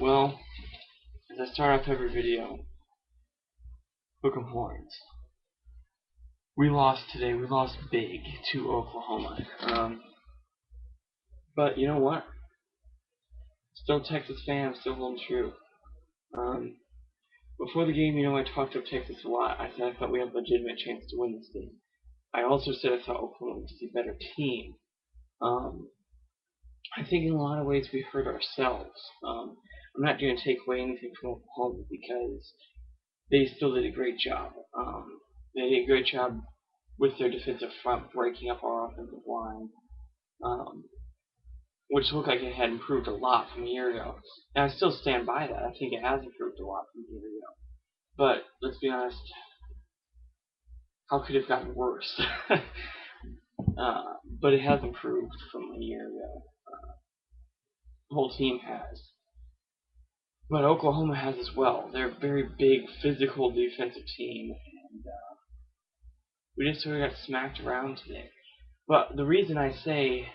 Well, as I start off every video, Hook 'em Horns. We lost today. We lost big to Oklahoma. But you know what? Still Texas fan. I'm still holding true. Um, Before the game, I talked up Texas a lot. I said I thought we had a legitimate chance to win this game. I also said I thought Oklahoma was a better team. Um, I think in a lot of ways we hurt ourselves. I'm not going to take away anything from Oklahoma because they still did a great job. They did a great job with their defensive front breaking up our offensive line, um, which looked like it had improved a lot from a year ago. And I still stand by that. I think it has improved a lot from a year ago. But let's be honest, how could it have gotten worse? But it has improved from a year ago. The whole team has. But Oklahoma has as well. They're a very big, physical defensive team, and we just sort of got smacked around today. But the reason I say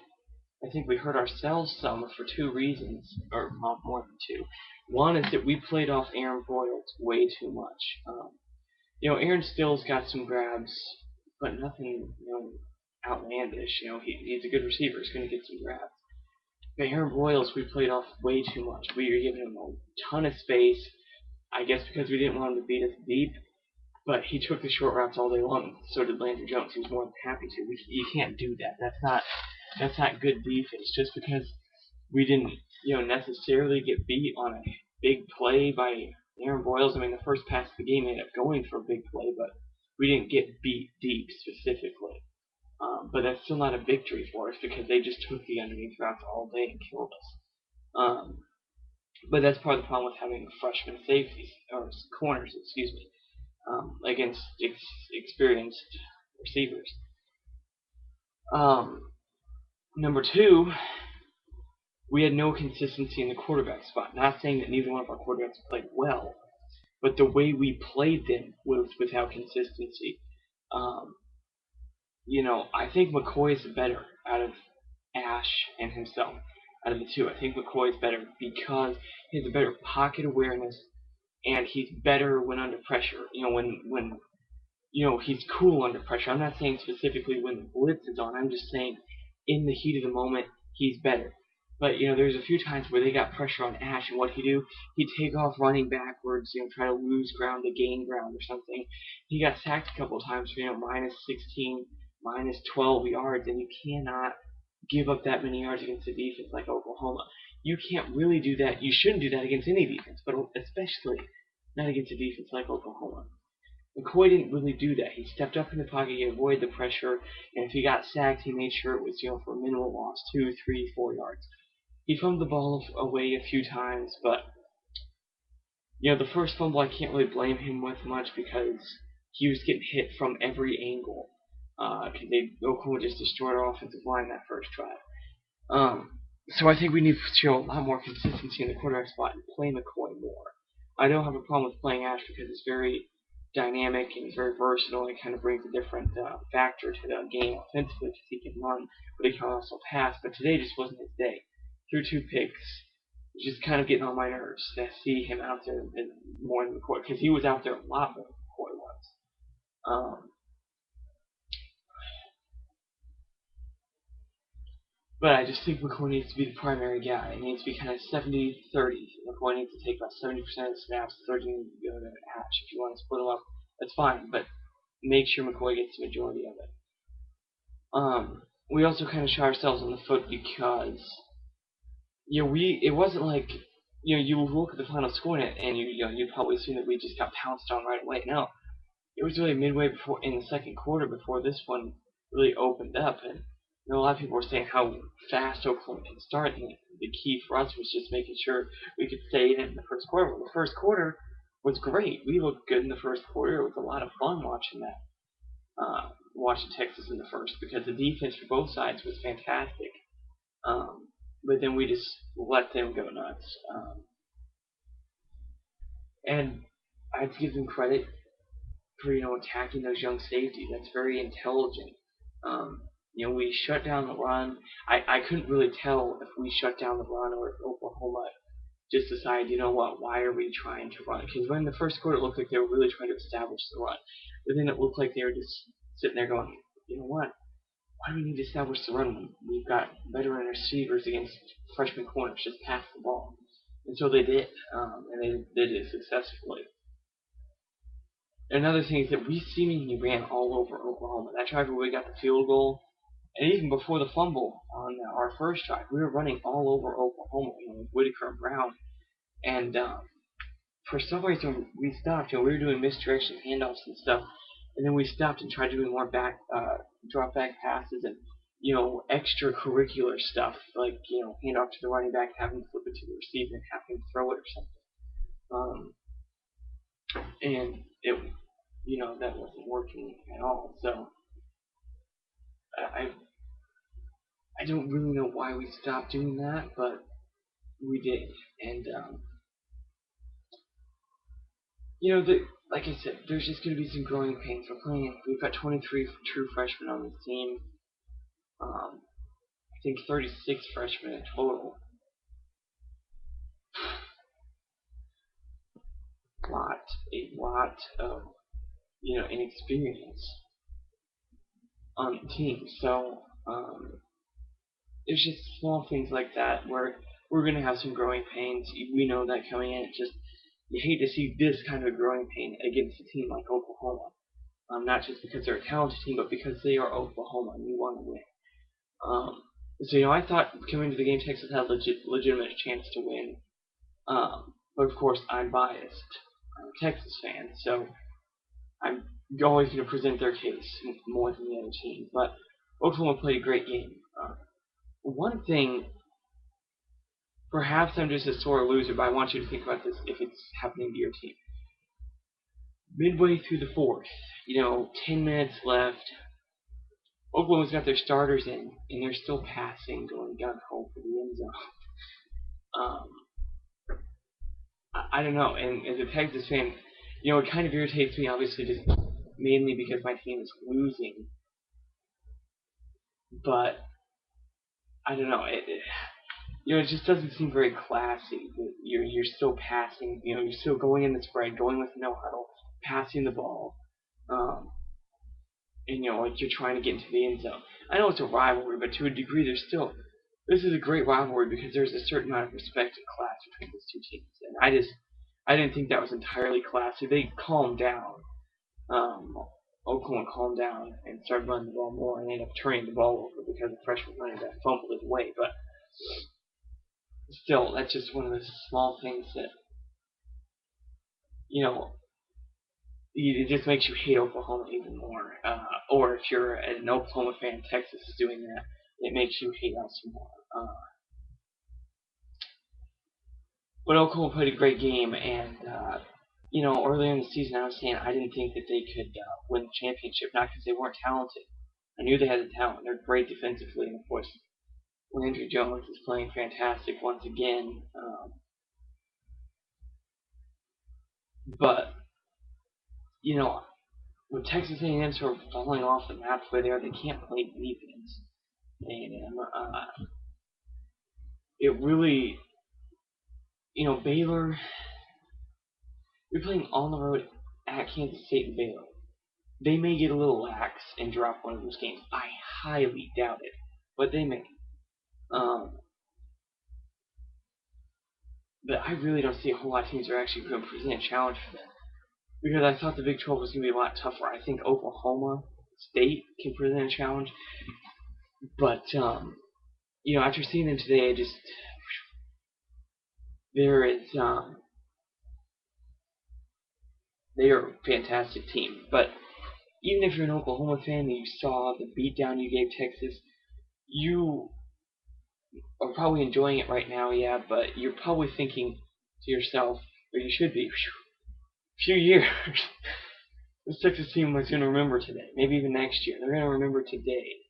I think we hurt ourselves some for two reasons, or more than two. One is that we played off Aaron Broyles way too much. Aaron Stills got some grabs, but nothing, outlandish. He's a good receiver. He's going to get some grabs. But Aaron Broyles, we played off way too much. We were giving him a ton of space. I guess because we didn't want him to beat us deep. But he took the short routes all day long. So did Landry Jones. He was more than happy to. You can't do that. That's not good defense. Just because we didn't, necessarily get beat on a big play by Aaron Broyles. I mean, the first pass of the game ended up going for a big play, but we didn't get beat deep specifically. But that's still not a victory for us because they just took the underneath routes all day and killed us. But that's part of the problem with having freshman safeties, or corners, excuse me, against experienced receivers. Number two, we had no consistency in the quarterback spot. Not saying that neither one of our quarterbacks played well, but the way we played them was without consistency. I think McCoy is better out of Ash and himself. Out of the two, I think McCoy is better because he has a better pocket awareness and he's better when under pressure. When he's cool under pressure. I'm not saying specifically when the blitz is on. I'm just saying in the heat of the moment, he's better. But, there's a few times where they got pressure on Ash, and what he'd do, he'd take off running backwards, try to lose ground to gain ground or something. He got sacked a couple of times for, minus 16, minus 12 yards, and you cannot give up that many yards against a defense like Oklahoma. You can't really do that. You shouldn't do that against any defense, but especially not against a defense like Oklahoma. McCoy didn't really do that. He stepped up in the pocket, he avoided the pressure, and if he got sacked, he made sure it was, for a minimal loss, 2, 3, 4 yards. He fumbled the ball away a few times, but, the first fumble I can't really blame him with much because he was getting hit from every angle. Because Oklahoma just destroyed our offensive line that first drive. So I think we need to show a lot more consistency in the quarterback spot and play McCoy more. I don't have a problem with playing Ash because it's very dynamic and he's very versatile and kind of brings a different factor to the game offensively because he can run, but he can also pass. But today just wasn't his day. Threw 2 picks. Just kind of getting on my nerves to see him out there more than McCoy because he was out there a lot more than McCoy was. But I just think McCoy needs to be the primary guy. It needs to be kind of 70-30. McCoy needs to take about 70% of the snaps, 30 needs to go to Ash. If you want to split them up, that's fine, but make sure McCoy gets the majority of it. We also kind of shot ourselves in the foot because, it wasn't like, you look at the final score and you'd probably assume that we just got pounced on right away. No, it was really midway before in the second quarter before this one really opened up, and a lot of people were saying how fast Oklahoma can start, and the key for us was just making sure we could stay in it in the first quarter. Well, the first quarter was great. We looked good in the first quarter. It was a lot of fun watching that, watching Texas in the first, because the defense for both sides was fantastic. But then we just let them go nuts. And I have to give them credit for attacking those young safeties. That's very intelligent. We shut down the run. I couldn't really tell if we shut down the run or if Oklahoma just decide, you know what, why are we trying to run? Because when the first quarter, it looked like they were really trying to establish the run. But then it looked like they were just sitting there going, you know what, why do we need to establish the run when we've got veteran receivers against freshman corners? Just pass the ball. And so they did, and they did it successfully. Another thing is that we seemingly ran all over Oklahoma. That drive where we got the field goal, and even before the fumble on our first drive, we were running all over Oklahoma, with Whitaker and Brown. And for some reason, we stopped. We were doing misdirection handoffs and stuff, and then we stopped and tried doing more drop back passes and extracurricular stuff like hand off to the running back, have him flip it to the receiver, and have him throw it or something. And it, that wasn't working at all. So I don't really know why we stopped doing that, but we did. And like I said, there's just going to be some growing pains. We've got 23 true freshmen on this team. I think 36 freshmen in total. A lot of inexperience on the team. So there's just small things like that where we're going to have some growing pains. We know that coming in. It's just you hate to see this kind of growing pain against a team like Oklahoma. Not just because they're a talented team, but because they are Oklahoma and we want to win. So I thought coming to the game, Texas had a legitimate chance to win. But of course, I'm biased. I'm a Texas fan, so I'm always going to present their case more than the other team. But Oklahoma played a great game. One thing, perhaps I'm just a sore loser, but I want you to think about this if it's happening to your team. Midway through the fourth, 10 minutes left, Oklahoma's got their starters in, and they're still passing, going gung-ho for the end zone. I don't know, and as a Texas fan, it kind of irritates me, obviously, just mainly because my team is losing. But I don't know, it just doesn't seem very classy. You're still passing, you're still going in the spread, going with no huddle, passing the ball, and you're trying to get into the end zone. I know it's a rivalry, but to a degree, this is a great rivalry because there's a certain amount of respect and class between these two teams, and I didn't think that was entirely classy. They calmed down. Oklahoma calmed down and started running the ball more and ended up turning the ball over because the freshman running back fumbled it away. But still, that's just one of the small things that, it just makes you hate Oklahoma even more. Or if you're an Oklahoma fan, Texas is doing that, it makes you hate us more. But Oklahoma played a great game, and earlier in the season I was saying I didn't think that they could win the championship, not because they weren't talented. I knew they had the talent. They're great defensively, and of course, Landry Jones is playing fantastic once again. But with Texas A&M sort of falling off the map where they can't play defense. A&M, it really, Baylor. You're playing on the road at Kansas State and Baylor. They may get a little lax and drop one of those games. I highly doubt it, but they may. But I really don't see a whole lot of teams that are actually going to present a challenge for them. Because I thought the Big 12 was going to be a lot tougher. I think Oklahoma State can present a challenge. But, after seeing them today, they are a fantastic team. But even if you're an Oklahoma fan and you saw the beatdown you gave Texas, you are probably enjoying it right now, yeah, but you're probably thinking to yourself, or you should be, few years, this Texas team was going to remember today, maybe even next year. They're going to remember today.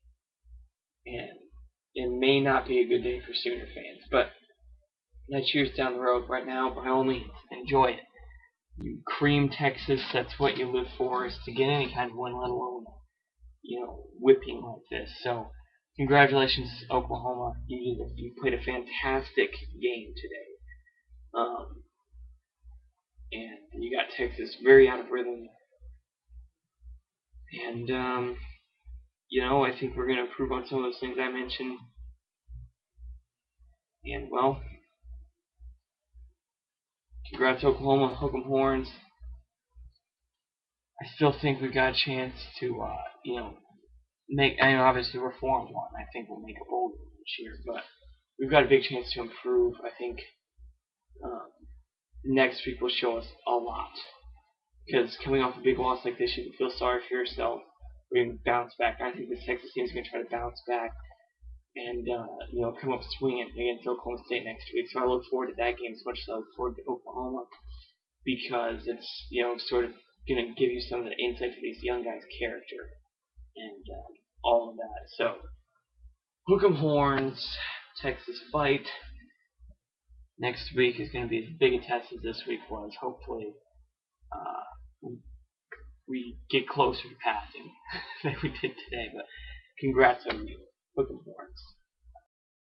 And it may not be a good day for Sooner fans, but that's years down the road. Right now, by all means, enjoy it. You cream Texas, that's what you live for, is to get any kind of win, let alone, whipping like this. So, congratulations, Oklahoma. You played a fantastic game today. Um, and you got Texas very out of rhythm. And, I think we're going to improve on some of those things I mentioned. And, well, congrats Oklahoma, hook 'em horns. I still think we got a chance to, make. I mean, obviously we're 4-1. I think we'll make a bowl game this year, but we've got a big chance to improve. I think um, next week will show us a lot. Because coming off a big loss like this, you can feel sorry for yourself. We can bounce back. I think this Texas team is going to try to bounce back and come up swinging against Oklahoma State next week. So I look forward to that game as much as I look forward to Oklahoma, because it's sort of going to give you some of the insight to these young guys' character and all of that. So hook 'em horns, Texas fight. Next week is going to be as big a test as this week was. Hopefully, we get closer to passing than we did today. But congrats on you, hook 'em horns.